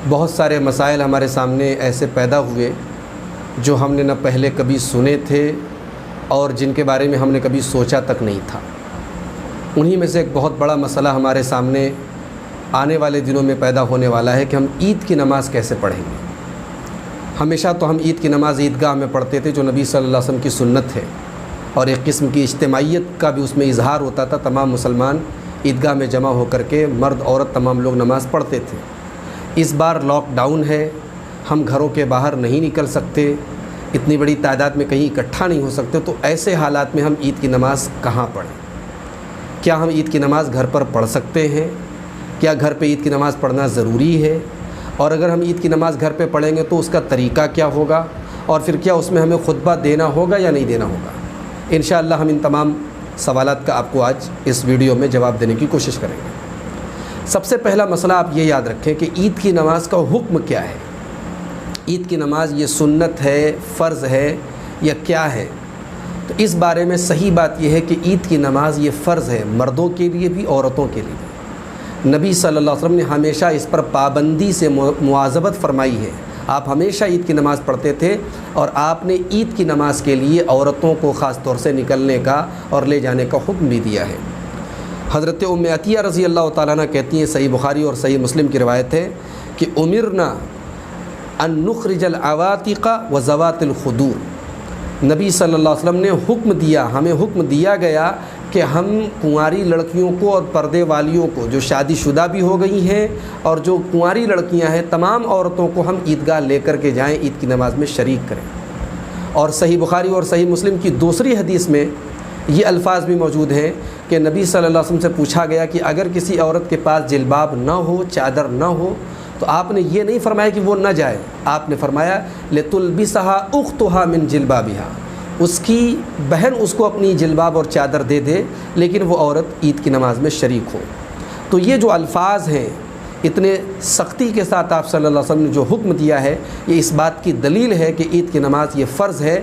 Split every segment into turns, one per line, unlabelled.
بہت سارے مسائل ہمارے سامنے ایسے پیدا ہوئے جو ہم نے نہ پہلے کبھی سنے تھے اور جن کے بارے میں ہم نے کبھی سوچا تک نہیں تھا۔ انہی میں سے ایک بہت بڑا مسئلہ ہمارے سامنے آنے والے دنوں میں پیدا ہونے والا ہے کہ ہم عید کی نماز کیسے پڑھیں گے۔ ہمیشہ تو ہم عید کی نماز عیدگاہ میں پڑھتے تھے جو نبی صلی اللہ علیہ وسلم کی سنت ہے، اور ایک قسم کی اجتماعیت کا بھی اس میں اظہار ہوتا تھا۔ تمام مسلمان عیدگاہ میں جمع ہو کر کے مرد عورت تمام لوگ نماز پڑھتے تھے۔ اس بار لاک ڈاؤن ہے، ہم گھروں کے باہر نہیں نکل سکتے، اتنی بڑی تعداد میں کہیں اکٹھا نہیں ہو سکتے، تو ایسے حالات میں ہم عید کی نماز کہاں پڑھیں؟ کیا ہم عید کی نماز گھر پر پڑھ سکتے ہیں؟ کیا گھر پہ عید کی نماز پڑھنا ضروری ہے؟ اور اگر ہم عید کی نماز گھر پہ پڑھیں گے تو اس کا طریقہ کیا ہوگا؟ اور پھر کیا اس میں ہمیں خطبہ دینا ہوگا یا نہیں دینا ہوگا؟ انشاءاللہ ہم ان تمام سوالات کا آپ کو آج اس ویڈیو میں جواب دینے کی کوشش کریں گے۔ سب سے پہلا مسئلہ آپ یہ یاد رکھیں کہ عید کی نماز کا حکم کیا ہے۔ عید کی نماز یہ سنت ہے، فرض ہے یا کیا ہے؟ تو اس بارے میں صحیح بات یہ ہے کہ عید کی نماز یہ فرض ہے، مردوں کے لیے بھی عورتوں کے لیے بھی۔ نبی صلی اللہ علیہ وسلم نے ہمیشہ اس پر پابندی سے مواظبت فرمائی ہے۔ آپ ہمیشہ عید کی نماز پڑھتے تھے، اور آپ نے عید کی نماز کے لیے عورتوں کو خاص طور سے نکلنے کا اور لے جانے کا حکم بھی دیا ہے۔ حضرت ام عطیہ رضی اللہ تعالیٰ عنہ کہتی ہیں، صحیح بخاری اور صحیح مسلم کی روایت ہے کہ امرنا ان نخرج العواتق و ذوات الخدور۔ نبی صلی اللہ علیہ وسلم نے حکم دیا، ہمیں حکم دیا گیا کہ ہم کنواری لڑکیوں کو اور پردے والیوں کو، جو شادی شدہ بھی ہو گئی ہیں اور جو کنواری لڑکیاں ہیں، تمام عورتوں کو ہم عیدگاہ لے کر کے جائیں، عید کی نماز میں شریک کریں۔ اور صحیح بخاری اور صحیح مسلم کی دوسری حدیث میں یہ الفاظ بھی موجود ہیں کہ نبی صلی اللہ علیہ وسلم سے پوچھا گیا کہ اگر کسی عورت کے پاس جلباب نہ ہو، چادر نہ ہو، تو آپ نے یہ نہیں فرمایا کہ وہ نہ جائے، آپ نے فرمایا لِتُلْبِسَهَا أُخْتُهَا مِنْ جِلْبَابِهَا، اس کی بہن اس کو اپنی جلباب اور چادر دے دے، لیکن وہ عورت عید کی نماز میں شریک ہو۔ تو یہ جو الفاظ ہیں، اتنے سختی کے ساتھ آپ صلی اللہ علیہ وسلم نے جو حکم دیا ہے، یہ اس بات کی دلیل ہے کہ عید کی نماز یہ فرض ہے،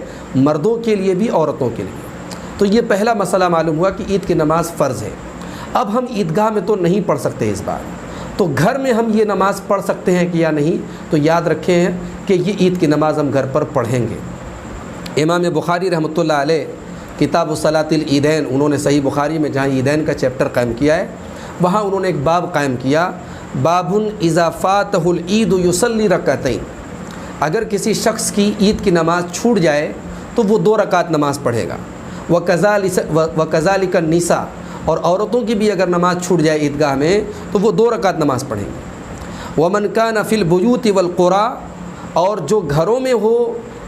مردوں کے لیے بھی عورتوں کے لیے۔ تو یہ پہلا مسئلہ معلوم ہوا کہ عید کی نماز فرض ہے۔ اب ہم عیدگاہ میں تو نہیں پڑھ سکتے اس بار، تو گھر میں ہم یہ نماز پڑھ سکتے ہیں کہ یا نہیں؟ تو یاد رکھیں ہیں کہ یہ عید کی نماز ہم گھر پر پڑھیں گے۔ امام بخاری رحمۃ اللہ علیہ کتاب الصلاۃ العیدین، انہوں نے صحیح بخاری میں جہاں عیدین کا چیپٹر قائم کیا ہے، وہاں انہوں نے ایک باب قائم کیا، باب اذا فاتہ العید یصلی رکعتین۔ اگر کسی شخص کی عید کی نماز چھوٹ جائے تو وہ 2 رکعت نماز پڑھے گا۔ وَكَذَلِكَ النِّسَاء، اور عورتوں کی بھی اگر نماز چھوٹ جائے عیدگاہ میں تو وہ 2 رکعت نماز پڑھیں گے۔ وَمَنْ كَانَ فِي الْبُيُوتِ وَالْقُرَىٰ، اور جو گھروں میں ہو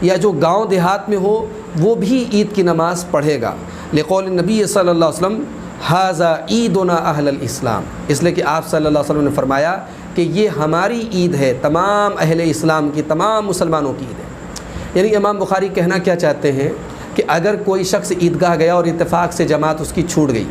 یا جو گاؤں دیہات میں ہو وہ بھی عید کی نماز پڑھے گا۔ لقول نبی صلی اللہ علیہ وسلم هَذَا عِيدُنَا أَهْلَ الْإِسْلَامِ، اس لیے کہ آپ صلی اللہ علیہ وسلم نے فرمایا کہ یہ ہماری عید ہے، تمام اہل اسلام کی، تمام مسلمانوں کی عید ہے۔ یعنی امام بخاری کہنا کیا چاہتے ہیں کہ اگر کوئی شخص عیدگاہ گیا اور اتفاق سے جماعت اس کی چھوٹ گئی،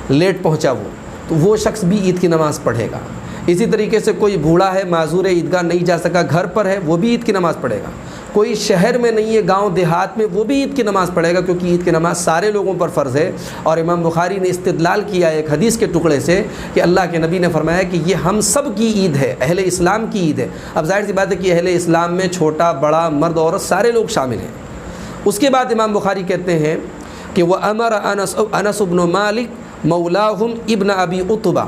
لیٹ پہنچا وہ، تو وہ شخص بھی عید کی نماز پڑھے گا۔ اسی طریقے سے کوئی بوڑھا ہے، معذور ہے، عیدگاہ نہیں جا سکا، گھر پر ہے، وہ بھی عید کی نماز پڑھے گا۔ کوئی شہر میں نہیں ہے، گاؤں دیہات میں، وہ بھی عید کی نماز پڑھے گا، کیونکہ عید کی نماز سارے لوگوں پر فرض ہے۔ اور امام بخاری نے استدلال کیا ایک حدیث کے ٹکڑے سے کہ اللہ کے نبی نے فرمایا کہ یہ ہم سب کی عید ہے، اہل اسلام کی عید ہے۔ اب ظاہر سی بات ہے کہ اہل اسلام میں چھوٹا بڑا مرد عورت سارے لوگ شامل ہیں۔ اس کے بعد امام بخاری کہتے ہیں کہ وہ امر انس بن مالک مولاہم ابن ابی عتبہ،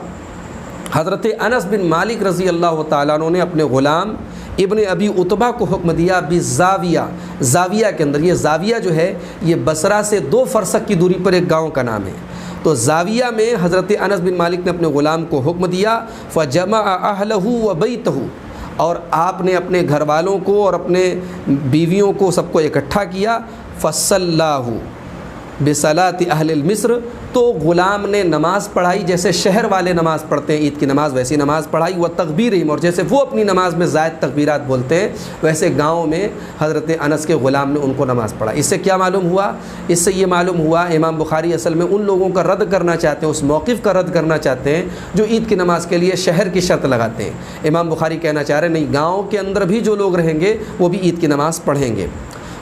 حضرت انس بن مالک رضی اللہ تعالیٰ عنہ نے اپنے غلام ابن ابی عتبہ کو حکم دیا بالزاویہ، زاویہ کے اندر، یہ زاویہ جو ہے یہ بصرہ سے 2 فرسخ کی دوری پر ایک گاؤں کا نام ہے۔ تو زاویہ میں حضرت انس بن مالک نے اپنے غلام کو حکم دیا، فجمع اہلہ وبیتہ، اور آپ نے اپنے گھر والوں کو اور اپنے بیویوں کو سب کو اکٹھا کیا، فصلاہ بصلاۃ اہل مصر، تو غلام نے نماز پڑھائی جیسے شہر والے نماز پڑھتے ہیں عید کی نماز، ویسی نماز پڑھائی، وہ تکبیرہم، اور جیسے وہ اپنی نماز میں زائد تکبیرات بولتے ہیں ویسے گاؤں میں حضرت انس کے غلام نے ان کو نماز پڑھا۔ اس سے کیا معلوم ہوا؟ اس سے یہ معلوم ہوا امام بخاری اصل میں ان لوگوں کا رد کرنا چاہتے ہیں، اس موقف کا رد کرنا چاہتے ہیں جو عید کی نماز کے لیے شہر کی شرط لگاتے ہیں۔ امام بخاری کہنا چاہ رہے ہیں نہیں، گاؤں کے اندر بھی جو لوگ رہیں گے وہ بھی عید کی نماز پڑھیں گے۔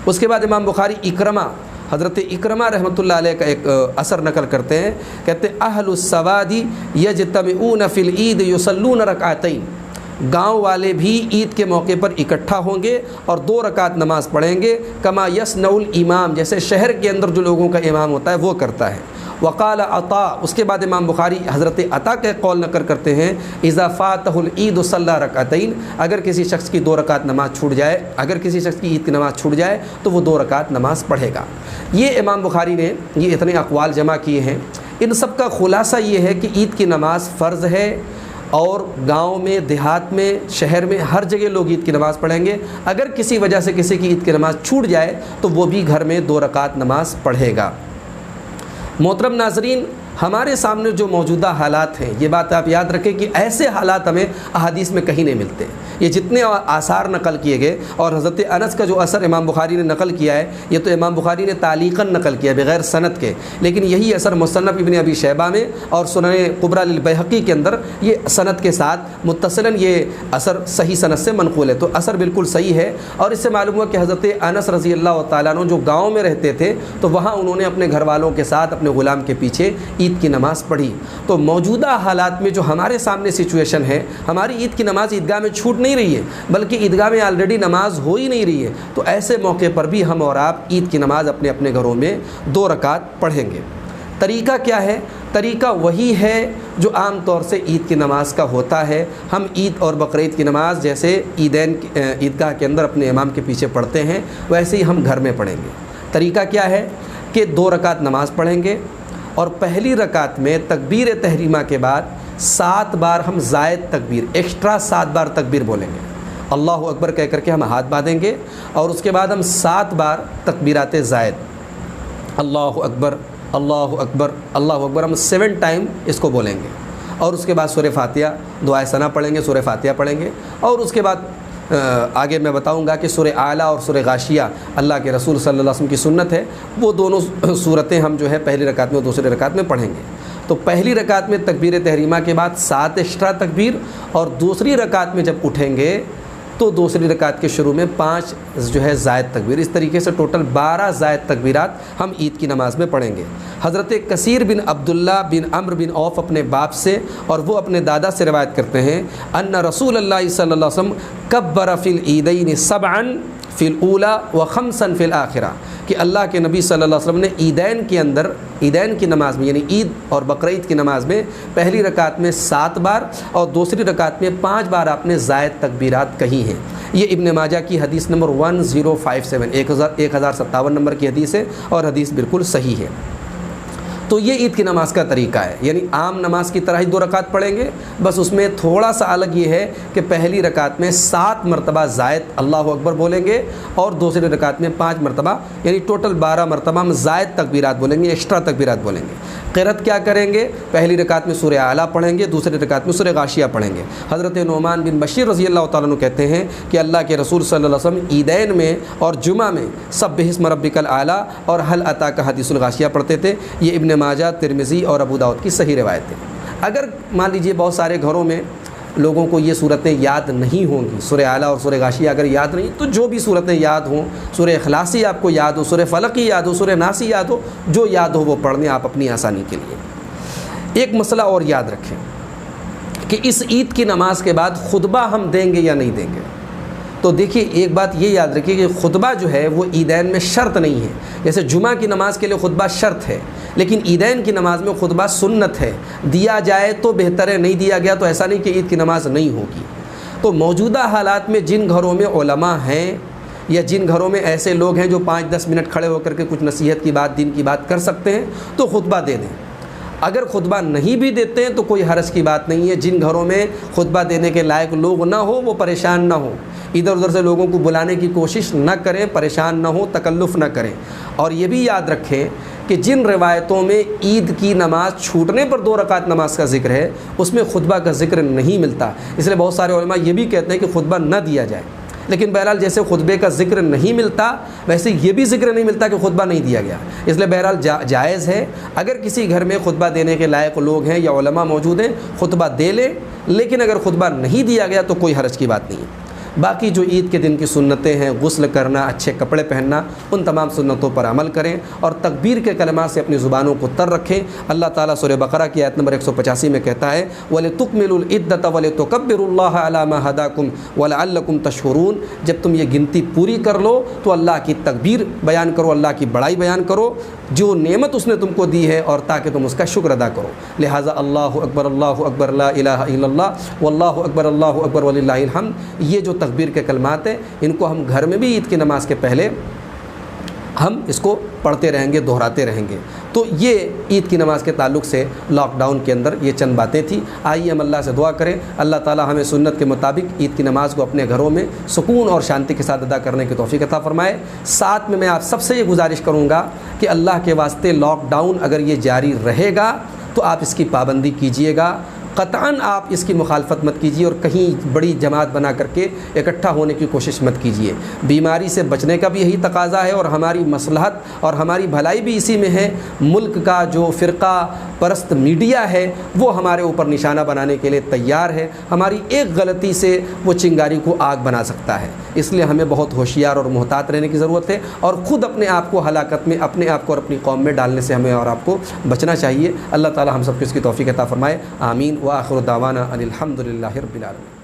اس کے بعد امام بخاری اکرمہ، حضرت اکرمہ رحمۃ اللہ علیہ کا ایک اثر نقل کرتے ہیں، کہتے ہیں اہل السواد یجتمعون فی العید یصلون رکعتین، گاؤں والے بھی عید کے موقع پر اکٹھا ہوں گے اور 2 رکعت نماز پڑھیں گے، کما یصنع الامام، جیسے شہر کے اندر جو لوگوں کا امام ہوتا ہے وہ کرتا ہے۔ وقال عطا، اس کے بعد امام بخاری حضرت عطا کے قول نقل کرتے ہیں، اذا فاتہ العید صلی رکعتین، اگر کسی شخص کی 2 رکعت نماز چھوٹ جائے، اگر کسی شخص کی عید کی نماز چھوٹ جائے تو وہ 2 رکعت نماز پڑھے گا۔ یہ امام بخاری نے یہ اتنے اقوال جمع کیے ہیں، ان سب کا خلاصہ یہ ہے کہ عید کی نماز فرض ہے، اور گاؤں میں، دیہات میں، شہر میں، ہر جگہ لوگ عید کی نماز پڑھیں گے۔ اگر کسی وجہ سے کسی کی عید کی نماز چھوٹ جائے تو وہ بھی گھر میں 2 رکعت نماز پڑھے گا۔ محترم ناظرین، ہمارے سامنے جو موجودہ حالات ہیں، یہ بات آپ یاد رکھیں کہ ایسے حالات ہمیں احادیث میں کہیں نہیں ملتے۔ یہ جتنے آثار نقل کیے گئے، اور حضرت انس کا جو اثر امام بخاری نے نقل کیا ہے، یہ تو امام بخاری نے تعلیقاً نقل کیا بغیر سند کے، لیکن یہی اثر مصنف ابن ابی شیبہ میں اور سنن کبریٰ للبیہقی کے اندر یہ سند کے ساتھ متصلاً یہ اثر صحیح سند سے منقول ہے، تو اثر بالکل صحیح ہے۔ اور اس سے معلوم ہوا کہ حضرت انس رضی اللہ تعالیٰ عنہ جو گاؤں میں رہتے تھے، تو وہاں انہوں نے اپنے گھر والوں کے ساتھ اپنے غلام کے پیچھے عید کی نماز پڑھی۔ تو موجودہ حالات میں جو ہمارے سامنے سچویشن ہے، ہماری عید کی نماز عیدگاہ میں چھوٹ نہیں رہی ہے، بلکہ عیدگاہ میں آلریڈی نماز ہو ہی نہیں رہی ہے، تو ایسے موقع پر بھی ہم اور آپ عید کی نماز اپنے اپنے گھروں میں 2 رکعت پڑھیں گے۔ طریقہ کیا ہے؟ طریقہ وہی ہے جو عام طور سے عید کی نماز کا ہوتا ہے۔ ہم عید اور بقرعید کی نماز جیسے عیدگاہ کے اندر اپنے امام کے پیچھے پڑھتے ہیں، ویسے ہی ہم گھر میں پڑھیں گے۔ طریقہ کیا ہے کہ 2 رکعت نماز پڑھیں گے، اور پہلی رکعت میں تکبیر تحریمہ کے بعد 7 بار ہم زائد تکبیر، ایکسٹرا 7 بار تکبیر بولیں گے، اللہ اکبر کہہ کر کے ہم ہاتھ باندھیں گے، اور اس کے بعد ہم 7 بار تکبیرات زائد، اللہ اکبر اللہ اکبر اللہ اکبر، ہم 7 ٹائم اس کو بولیں گے، اور اس کے بعد سورہ فاتحہ، دعائے ثنا پڑھیں گے، سورہ فاتحہ پڑھیں گے، اور اس کے بعد آگے میں بتاؤں گا کہ سورہ اعلیٰ اور سورہ غاشیہ اللہ کے رسول صلی اللہ علیہ وسلم کی سنت ہے، وہ دونوں صورتیں ہم جو ہے پہلی رکعت میں اور دوسری رکعت میں پڑھیں گے۔ تو پہلی رکعت میں تکبیر تحریمہ کے بعد 7 ایکسٹرا تکبیر، اور دوسری رکعت میں جب اٹھیں گے تو دوسری رکعت کے شروع میں 5 جو ہے زائد تکبیر، اس طریقے سے ٹوٹل 12 زائد تکبیرات ہم عید کی نماز میں پڑھیں گے۔ حضرت کثیر بن عبداللہ بن عمرو بن عوف اپنے باپ سے اور وہ اپنے دادا سے روایت کرتے ہیں، ان رسول اللہ صلی اللہ علیہ وسلم کبر فی العیدین 7 فی الاولی و 5 فی الآخرہ، کہ اللہ کے نبی صلی اللہ علیہ وسلم نے عیدین کی نماز میں، یعنی عید اور بقرعید کی نماز میں پہلی رکعت میں 7 بار اور دوسری رکعت میں 5 بار آپ نے زائد تکبیرات کہی ہیں۔ یہ ابن ماجہ کی حدیث نمبر 1057 1057 نمبر کی حدیث ہے، اور حدیث بالکل صحیح ہے۔ تو یہ عید کی نماز کا طریقہ ہے، یعنی عام نماز کی طرح ہی 2 رکعت پڑھیں گے، بس اس میں تھوڑا سا الگ یہ ہے کہ پہلی رکعت میں 7 مرتبہ زائد اللہ اکبر بولیں گے، اور دوسری رکعت میں 5 مرتبہ، یعنی ٹوٹل 12 مرتبہ ہم زائد تکبیرات بولیں گے، ایکسٹرا تکبیرات بولیں گے۔ قرأت کیا کریں گے؟ پہلی رکعت میں سورہ اعلیٰ پڑھیں گے، دوسری رکعت میں سورہ غاشیہ پڑھیں گے۔ حضرت نعمان بن بشیر رضی اللہ تعالیٰ عنہ کہتے ہیں کہ اللہ کے رسول صلی اللہ علیہ وسلم عیدین میں اور جمعہ میں سبح اسم ربک الاعلیٰ اور هل اتاک حدیث الغاشیہ پڑھتے تھے۔ یہ ابن ماجہ، ترمذی اور ابو داؤد کی صحیح روایت ہے۔ اگر مان لیجئے بہت سارے گھروں میں لوگوں کو یہ صورتیں یاد نہیں ہوں گی، سورہ اعلیٰ اور سورہ غاشیہ اگر یاد نہیں، تو جو بھی صورتیں یاد ہوں، سورہ اخلاصی آپ کو یاد ہو، سورہ فلقی یاد ہو، سورہ ناسی یاد ہو، جو یاد ہو وہ پڑھ لیں آپ اپنی آسانی کے لیے۔ ایک مسئلہ اور یاد رکھیں کہ اس عید کی نماز کے بعد خطبہ ہم دیں گے یا نہیں دیں گے۔ تو دیکھیے ایک بات یہ یاد رکھیے کہ خطبہ جو ہے وہ عیدین میں شرط نہیں ہے، جیسے جمعہ کی نماز کے لیے خطبہ شرط ہے، لیکن عیدین کی نماز میں خطبہ سنت ہے، دیا جائے تو بہتر ہے، نہیں دیا گیا تو ایسا نہیں کہ عید کی نماز نہیں ہوگی۔ تو موجودہ حالات میں جن گھروں میں علماء ہیں یا جن گھروں میں ایسے لوگ ہیں جو 5-10 منٹ کھڑے ہو کر کے کچھ نصیحت کی بات، دین کی بات کر سکتے ہیں تو خطبہ دے دیں۔ اگر خطبہ نہیں بھی دیتے ہیں تو کوئی حرج کی بات نہیں ہے۔ جن گھروں میں خطبہ دینے کے لائق لوگ نہ ہو وہ پریشان نہ ہوں، ادھر ادھر سے لوگوں کو بلانے کی کوشش نہ کریں، پریشان نہ ہوں، تکلف نہ کریں۔ اور یہ بھی یاد رکھیں کہ جن روایتوں میں عید کی نماز چھوٹنے پر 2 رکعت نماز کا ذکر ہے اس میں خطبہ کا ذکر نہیں ملتا، اس لیے بہت سارے علماء یہ بھی کہتے ہیں کہ خطبہ نہ دیا جائے۔ لیکن بہرحال جیسے خطبے کا ذکر نہیں ملتا ویسے یہ بھی ذکر نہیں ملتا کہ خطبہ نہیں دیا گیا، اس لیے بہرحال جائز ہے اگر کسی گھر میں خطبہ دینے کے لائق لوگ ہیں یا علماء موجود ہیں خطبہ دے لیں، لیکن اگر خطبہ نہیں دیا گیا تو کوئی حرج کی بات نہیں ہے۔ باقی جو عید کے دن کی سنتیں ہیں، غسل کرنا، اچھے کپڑے پہننا، ان تمام سنتوں پر عمل کریں اور تکبیر کے کلمات سے اپنی زبانوں کو تر رکھیں۔ اللہ تعالیٰ سورہ بقرہ کی آیت نمبر 185 میں کہتا ہے وَلِتُكْمِلُوا الْعِدَّةَ وَلِتُكَبِّرُوا اللَّهَ عَلَىٰ مَا هَدَاكُمْ وَلَعَلَّكُمْ تَشْكُرُونَ۔ جب تم یہ گنتی پوری کر لو تو اللہ کی تکبیر بیان کرو، اللہ کی بڑائی بیان کرو، جو نعمت اس نے تم کو دی ہے، اور تاکہ تم اس کا شکر ادا کرو۔ لہٰذا اللہ اکبر لا الہ الا اللہ واللہ اکبر وللہ الحمد، یہ جو تکبیر کے کلمات ہیں ان کو ہم گھر میں بھی عید کی نماز کے پہلے ہم اس کو پڑھتے رہیں گے، دہراتے رہیں گے۔ تو یہ عید کی نماز کے تعلق سے لاک ڈاؤن کے اندر یہ چند باتیں تھیں۔ آئیے ہم اللہ سے دعا کریں، اللہ تعالی ہمیں سنت کے مطابق عید کی نماز کو اپنے گھروں میں سکون اور شانتی کے ساتھ ادا کرنے کی توفیق عطا فرمائے۔ ساتھ میں آپ سب سے یہ گزارش کروں گا کہ اللہ کے واسطے لاک ڈاؤن اگر یہ جاری رہے گا تو آپ اس کی پابندی کیجئے گا، قطعاً آپ اس کی مخالفت مت کیجیے اور کہیں بڑی جماعت بنا کر کے اکٹھا ہونے کی کوشش مت کیجیے۔ بیماری سے بچنے کا بھی یہی تقاضا ہے اور ہماری مصلحت اور ہماری بھلائی بھی اسی میں ہے۔ ملک کا جو فرقہ پرست میڈیا ہے وہ ہمارے اوپر نشانہ بنانے کے لیے تیار ہے، ہماری ایک غلطی سے وہ چنگاری کو آگ بنا سکتا ہے۔ اس لیے ہمیں بہت ہوشیار اور محتاط رہنے کی ضرورت ہے اور خود اپنے آپ کو ہلاکت میں، اپنے آپ کو اور اپنی قوم میں ڈالنے سے ہمیں اور آپ کو بچنا چاہیے۔ اللہ تعالی ہم سب کو اس کی توفیق عطا فرمائے، آمین۔ وآخر دعوانا ان الحمد للہ رب العالمین۔